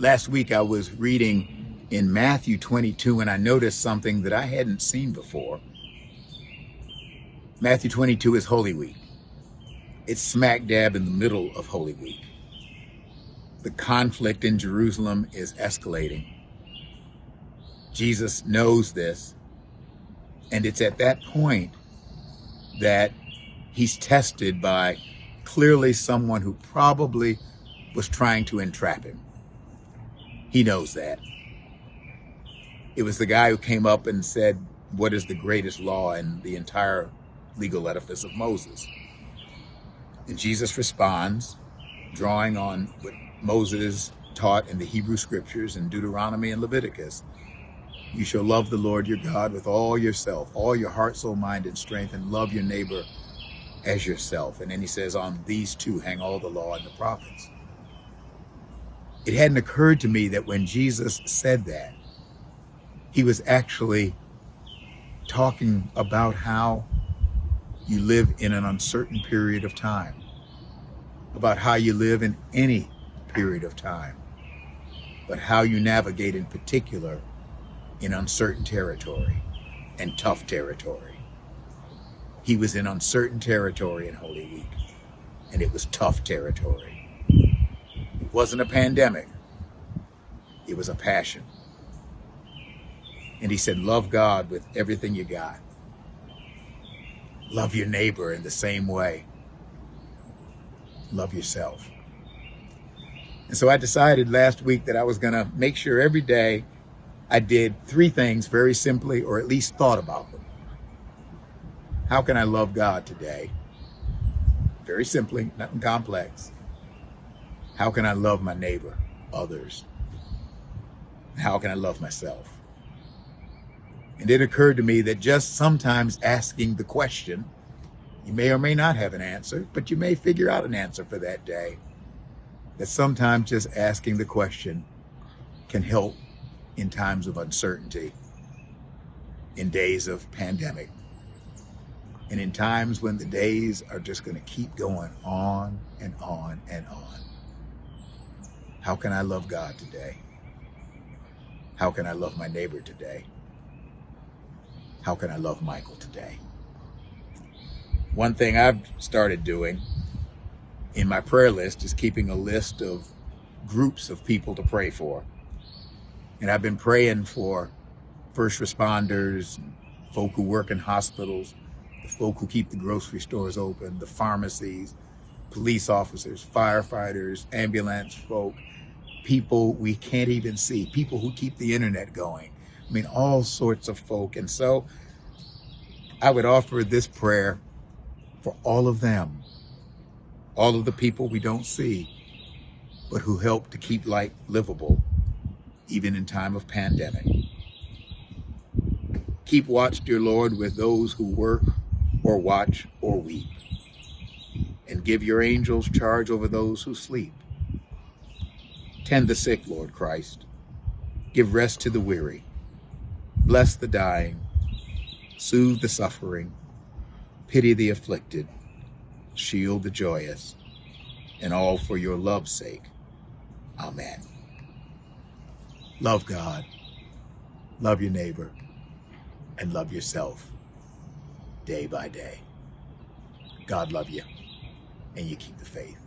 Last week I was reading in Matthew 22 and I noticed something that I hadn't seen before. Matthew 22 is Holy Week. It's smack dab in the middle of Holy Week. The conflict in Jerusalem is escalating. Jesus knows this, and it's at that point that he's tested by clearly someone who probably was trying to entrap him. He knows that. It was the guy who came up and said, "What is the greatest law in the entire legal edifice of Moses?" And Jesus responds, drawing on what Moses taught in the Hebrew scriptures in Deuteronomy and Leviticus. You shall love the Lord your God with all yourself, all your heart, soul, mind, and strength, and love your neighbor as yourself. And then he says, on these two hang all the law and the prophets. It hadn't occurred to me that when Jesus said that, he was actually talking about how you live in an uncertain period of time, about how you live in any period of time, but how you navigate in particular in uncertain territory and tough territory. He was in uncertain territory in Holy Week, and it was tough territory. It wasn't a pandemic. It was a passion. And he said, love God with everything you got. Love your neighbor in the same way. Love yourself. And so I decided last week that I was going to make sure every day I did 3 things very simply, or at least thought about them. How can I love God today? Very simply, nothing complex. How can I love my neighbor, others? How can I love myself? And it occurred to me that just sometimes asking the question, you may or may not have an answer, but you may figure out an answer for that day. That sometimes just asking the question can help in times of uncertainty, in days of pandemic, and in times when the days are just going to keep going on and on and on. How can I love God today? How can I love my neighbor today? How can I love Michael today? One thing I've started doing in my prayer list is keeping a list of groups of people to pray for. And I've been praying for first responders, folk who work in hospitals, the folk who keep the grocery stores open, the pharmacies, police officers, firefighters, ambulance folk, people we can't even see, people who keep the internet going. I mean, all sorts of folk. And so I would offer this prayer for all of them, all of the people we don't see, but who help to keep life livable, even in time of pandemic. Keep watch, dear Lord, with those who work or watch or weep, and give your angels charge over those who sleep. Tend the sick, Lord Christ. Give rest to the weary. Bless the dying. Soothe the suffering. Pity the afflicted. Shield the joyous. And all for your love's sake. Amen. Love God. Love your neighbor. And love yourself day by day. God love you. And you keep the faith.